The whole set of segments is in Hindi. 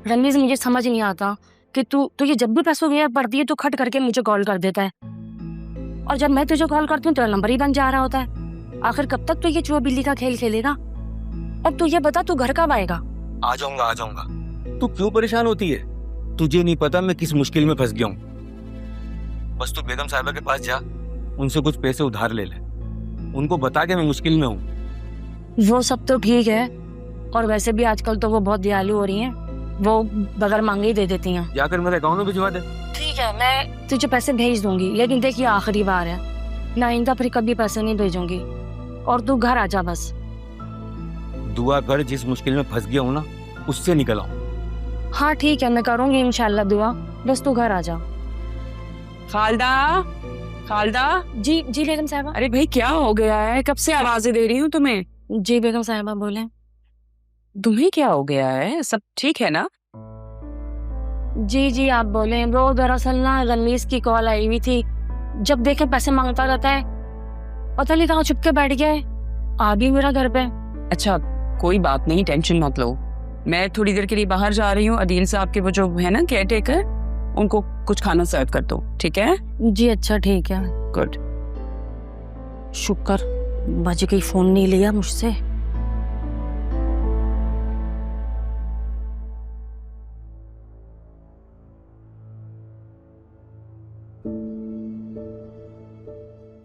रणवीर, मुझे समझ नहीं आता कि तू ये जब भी पैसों की पड़ती है तो खट करके मुझे कॉल कर देता है, और जब मैं तुझे कॉल करती हूँ तेरा नंबर ही बंद जा रहा होता है। आखिर कब तक तो ये चूहा बिल्ली का खेल खेलेगा? अब तू ये बता, तू घर कब आएगा? आ जाऊंगा। तू क्यों परेशान होती है? तुझे नहीं पता मैं किस मुश्किल में फंस गया हूँ। बस तू बेगम साहिबा के पास जा, उनसे कुछ पैसे उधार ले ले, उनको बता के मैं मुश्किल में हूँ। वो सब तो ठीक है, और वैसे भी आजकल तो वो बहुत दयालु हो रही हैं, वो बगैर मांगे ही दे देती हैं। जाकर मेरे अकाउंट में भिजवा दे। ठीक है, मैं तुझे पैसे भेज दूंगी, लेकिन देखिए आखिरी बार है ना, आइंदा फिर कभी पैसे नहीं भेजूंगी, और तू घर आ जा बस। दुआ कर जिस मुश्किल में फंस गया हूँ ना, उससे निकल आऊं। हाँ ठीक है, मैं करूंगी इंशाल्लाह दुआ, बस तू घर आ जा। खालदा। जी बेगम साहिबा। अरे भाई क्या हो गया है? कब से आवाजें दे रही हूँ तुम्हें। जी बेगम साहिबा बोले। तुम्हें क्या हो गया है? सब ठीक है ना? जी आप बोले। वो दरअसल ना रणवीर की कॉल आई हुई थी, जब देखे पैसे मांगता रहता है, पता नहीं कहाँ छुप के बैठ गया है, आ भी मेरा घर पे। अच्छा कोई बात नहीं, टेंशन मत लो। मैं थोड़ी देर के लिए बाहर जा रही हूँ, अदील साहब के वो जो है ना केयर टेकर, उनको कुछ खाना सर्व कर दो, ठीक है? जी अच्छा ठीक है। गुड। शुक्र बाजी कहीं फोन नहीं लिया मुझसे।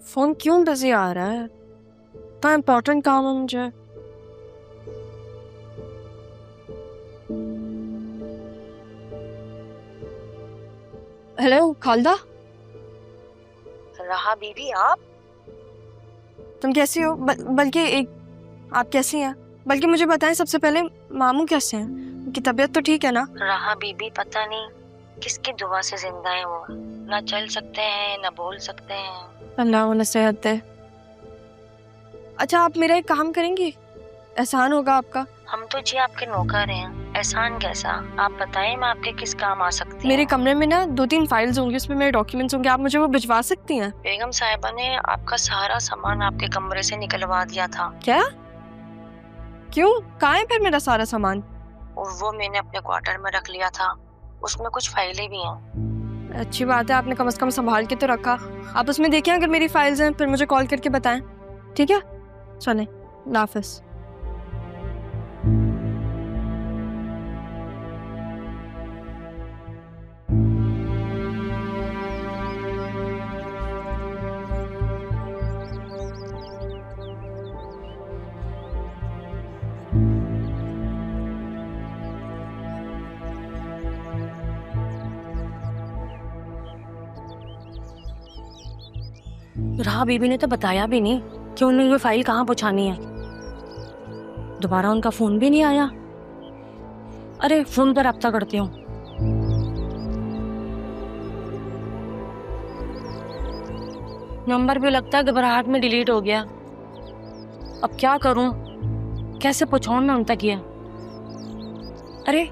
फोन क्यों बिजी आ रहा है? इतना इम्पोर्टेंट काम है मुझे। हेलो खालदा। रहा बीबी आप? तुम कैसी हो? बल्कि आप कैसी हैं? बल्कि मुझे बताएं सबसे पहले, मामू कैसे हैं? उनकी तबीयत तो ठीक है ना? रहा बीबी पता नहीं किसकी दुआ से जिंदा है, वो ना चल सकते हैं ना बोल सकते हैं। अल्लाह उन्हें सेहत दे। अच्छा आप मेरा एक काम करेंगी? एहसान होगा आपका। हम तो जी आपके नौकर हैं, एहसान कैसा? आप बताएं मैं आपके किस काम आ सकती हूँ? मेरे कमरे में ना 2-3 फाइल्स होंगी, उसमें मेरे डॉक्यूमेंट्स होंगे, आप मुझे वो भिजवा सकती हैं? बेगम साहिबा ने आपका सारा सामान आपके कमरे से निकलवा दिया था। क्या? क्यों? कहाँ है फिर मेरा सारा सामान? और वो मैंने अपने क्वार्टर में रख लिया था, उसमें कुछ फाइलें भी हैं। अच्छी बात है, आपने कम से कम संभाल के तो रखा। आप उसमें देखिए, अगर मेरी फाइल्स हैं फिर मुझे कॉल करके बताएं, ठीक है? चलें, अल्लाह हाफ़िज़। रहा बीबी ने तो बताया भी नहीं कि उन्हें ये फाइल कहाँ पहुँचानी है। दोबारा उनका फोन भी नहीं आया। अरे फोन पर रब्ता करती हूँ। नंबर भी लगता है घबराहट में डिलीट हो गया। अब क्या करूं, कैसे पहुंचाऊं मैं उन तक ये? अरे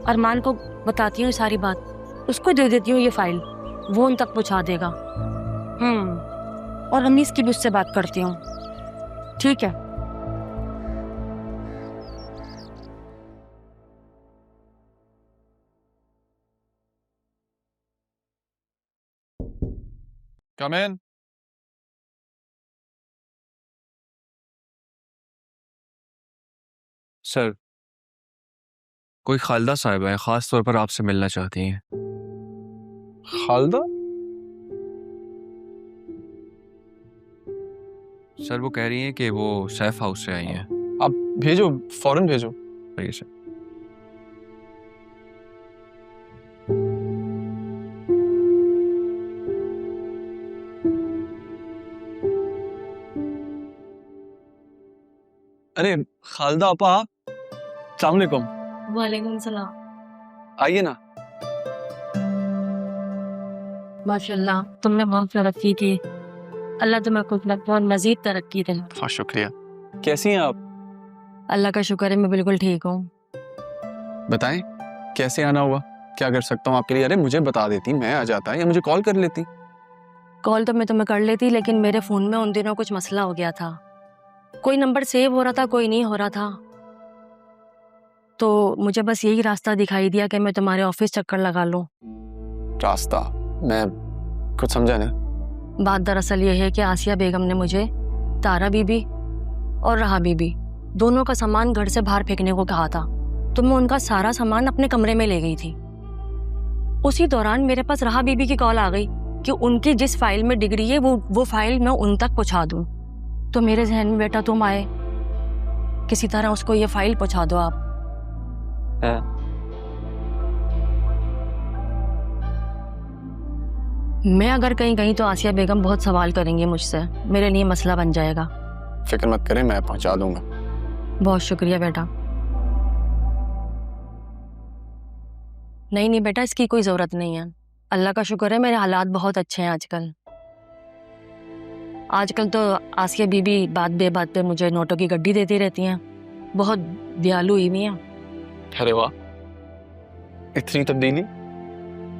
अरमान को बताती हूँ सारी बात, उसको दे देती हूँ ये फाइल, वो उन तक पहुंचा देगा। और रमीज की भी उससे बात करती हूँ, ठीक है? Come in. सर, कोई खालदा साहिबा है, खास तौर पर आपसे मिलना चाहती हैं। खालदा? सर वो कह रही हैं कि वो सैफ हाउस से आई हैं। आप भेजो, फौरन भेजो। सही सर। अरे खालदा आपा, अस्सलाम वालेकुम। वालेकुम सलाम। आइए ना। माशाल्लाह तुमने बहुत तरक्की की, अल्लाह तुम्हें कुछ बहुत मजीद तरक्की दे। बहुत शुक्रिया। कैसी हैं आप? अल्लाह का शुक्र है मैं बिल्कुल ठीक हूँ। बताएं कैसे आना हुआ, क्या कर सकता हूँ आपके लिए? अरे मुझे बता देती, मैं आ जाता, या मुझे कॉल कर लेती। कॉल तो मैं तुम्हें कर लेती, लेकिन मेरे फोन में उन दिनों कुछ मसला हो गया था, कोई नंबर सेव हो रहा था, कोई नहीं हो रहा था। तो मुझे बस यही रास्ता दिखाई दिया कि मैं तुम्हारे ऑफिस चक्कर लगा लूं। रास्ता? मैं कुछ समझा नहीं। बात दरअसल ये है कि आसिया बेगम ने मुझे तारा बीबी और राहा बीबी दोनों का सामान घर से बाहर फेंकने को कहा था, तो मैं उनका सारा सामान अपने कमरे में ले गई थी। उसी दौरान मेरे पास राहा बीबी की कॉल आ गई कि उनकी जिस फाइल में डिग्री है वो फाइल मैं उन तक पहुंचा दूं। तो मेरे जहन में बेटा तुम आए, किसी तरह उसको ये फाइल पहुंचा दो आप। मैं अगर कहीं गई तो आसिया बेगम बहुत सवाल करेंगी मुझसे, मेरे लिए मसला बन जाएगा। फिक्र मत करें, मैं पहुंचा दूंगा। बहुत शुक्रिया बेटा। नहीं बेटा, इसकी कोई ज़रूरत नहीं है। अल्लाह का शुक्र है मेरे हालात बहुत अच्छे हैं आजकल। आजकल तो आसिया बीबी बात बेबात पे मुझे नोटों की गड्डी देती रहती हैं, बहुत दयालु हुई हैं। अरे वाह, इतनी तब्दीली।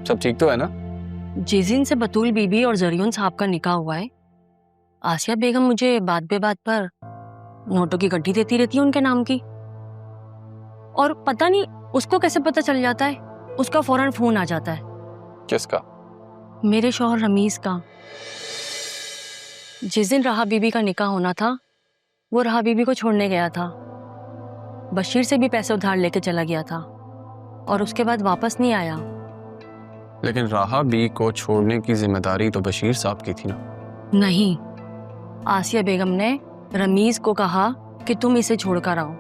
सब ठीक तो है ना? जिस दिन से बतूल बीबी और जरियन साहब का निकाह हुआ है, आसिया बेगम मुझे बात बेबात पर नोटों की गड्डी देती रहती है उनके नाम की। और पता नहीं उसको कैसे पता चल जाता है, उसका फौरन फोन आ जाता है। किसका? मेरे शौहर रमीज का। जिस दिन राहा बीबी का निकाह होना था, वो राहा बीबी को छोड़ने गया था। बशीर से भी पैसे उधार लेके चला गया था और उसके बाद वापस नहीं आया। लेकिन राहा बी को छोड़ने की जिम्मेदारी तो बशीर साहब की थी ना? नहीं, आसिया बेगम ने रमीज को कहा कि तुम इसे छोड़कर आओ,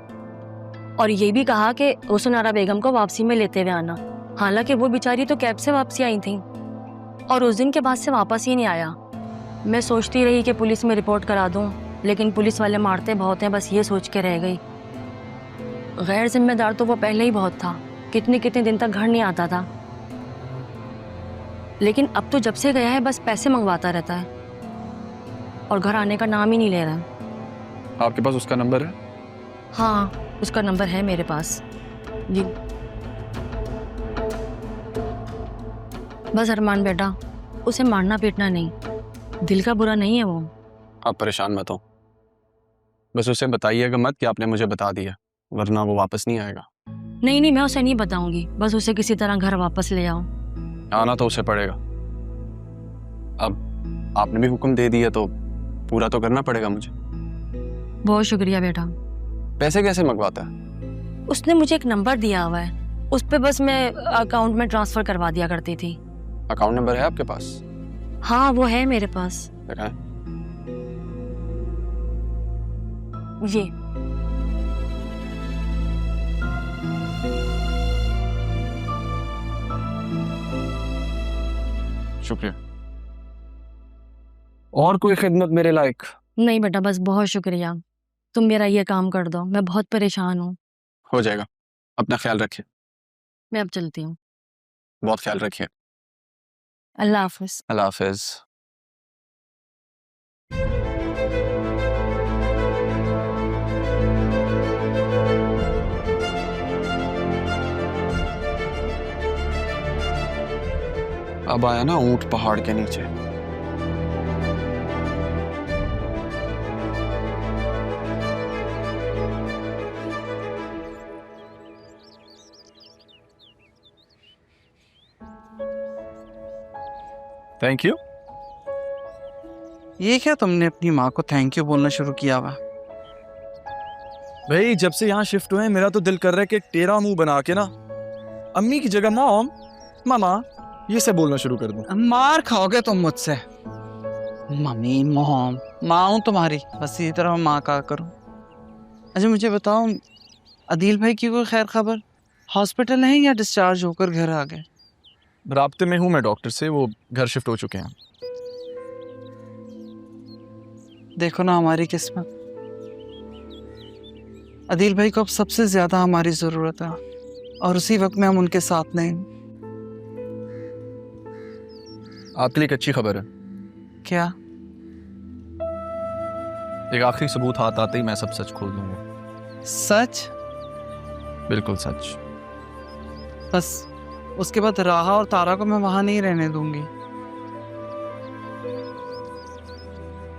और ये भी कहा कि रोसनारा बेगम को वापसी में लेते हुए आना। हालांकि वो बेचारी तो कैब से वापसी आई थी और उस दिन के बाद से वापस ही नहीं आया। मैं सोचती रही कि पुलिस में रिपोर्ट करा दूं, लेकिन पुलिस वाले मारते बहुत हैं, बस ये सोच के रह गई। गैर जिम्मेदार तो वो पहले ही बहुत था, कितने कितने दिन तक घर नहीं आता था। लेकिन अब तो जब से गया है बस पैसे मंगवाता रहता है और घर आने का नाम ही नहीं ले रहा है। आपके पास उसका नंबर है? हाँ, उसका नंबर है मेरे पास जी। बस अरमान बेटा, उसे मारना पीटना नहीं, दिल का बुरा नहीं है वो। आप परेशान मत हो, बस उसे बताइएगा मत कि आपने मुझे बता दिया, वरना वो वापस नहीं आएगा। नहीं, मैं उसे नहीं बताऊंगी, बस उसे किसी तरह घर वापस ले आओ। आना तो उसे पड़ेगा। अब आपने भी हुक्म दे दिया तो पूरा तो करना पड़ेगा मुझे। बहुत शुक्रिया बेटा। पैसे कैसे मंगवाता है? उसने मुझे एक नंबर दिया हुआ है, उस पे बस मैं अकाउंट में ट्रांसफर करवा दिया करती थी। अकाउंट नंबर है आपके पास? हाँ, वो है मेरे पास। दिखाएं। ये शुक्रिया। और कोई खिदमत मेरे लायक? नहीं बेटा, बस बहुत शुक्रिया, तुम मेरा ये काम कर दो, मैं बहुत परेशान हूँ। हो जाएगा, अपना ख्याल रखिए। मैं अब चलती हूँ। बहुत ख्याल रखिए। अल्लाह हाफिज। अल्लाह हाफिज। अब आया ना ऊंट पहाड़ के नीचे। Thank you. ये क्या तुमने अपनी माँ को थैंक यू बोलना शुरू किया हुआ? भाई जब से यहाँ शिफ्ट हुए हैं मेरा तो दिल कर रहा है कि टेढ़ा मुंह बना के ना अम्मी की जगह मॉम, मामा ये सब बोलना शुरू कर दूं। मार खाओगे तुम मुझसे। मम्मी, मॉम, माँ हूँ तुम्हारी, बस इसी तरह माँ कहा करो। अच्छा मुझे बताओ, अदील भाई की कोई खैर खबर? हॉस्पिटल है या डिस्चार्ज होकर घर आ गए? राब्ते में हूँ मैं डॉक्टर से, वो घर शिफ्ट हो चुके हैं। देखो ना हमारी किस्मत, अदील भाई को अब सबसे ज्यादा हमारी जरूरत है और उसी वक्त में हम उनके साथ नहीं। आपके लिए एक अच्छी खबर है। क्या? एक आखिरी सबूत हाथ आते ही मैं सब सच खोल दूंगा। सच? बिल्कुल सच। बस उसके बाद राहा और तारा को मैं वहां नहीं रहने दूंगी।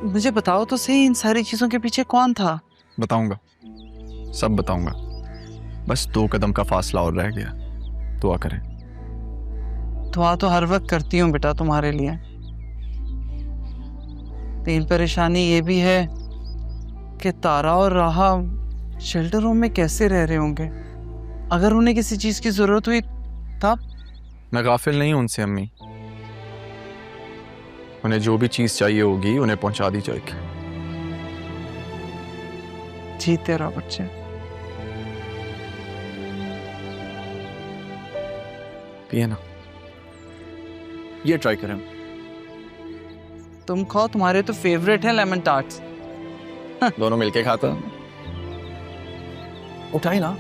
मुझे बताओ तो सही, इन सारी चीजों के पीछे कौन था? बताऊंगा, सब बताऊंगा। बस 2 कदम का फासला और रह गया। दुआ करें। दुआ तो हर वक्त करती हूँ बेटा तुम्हारे लिए। तीन परेशानी ये भी है कि तारा और राहा शेल्टर रूम में कैसे रह रहे होंगे। अगर उन्हें किसी चीज की जरूरत हुई तब? मैं गाफिल नहीं हूं उनसे अम्मी। उन्हें जो भी चीज चाहिए होगी उन्हें पहुंचा दी जाएगी। जीते रहो बच्चे। पिए ना, ये ट्राई करें। तुम खाओ, तुम्हारे तो फेवरेट है लेमन टार्ट्स। दोनों मिलके खाता। उठाई ना।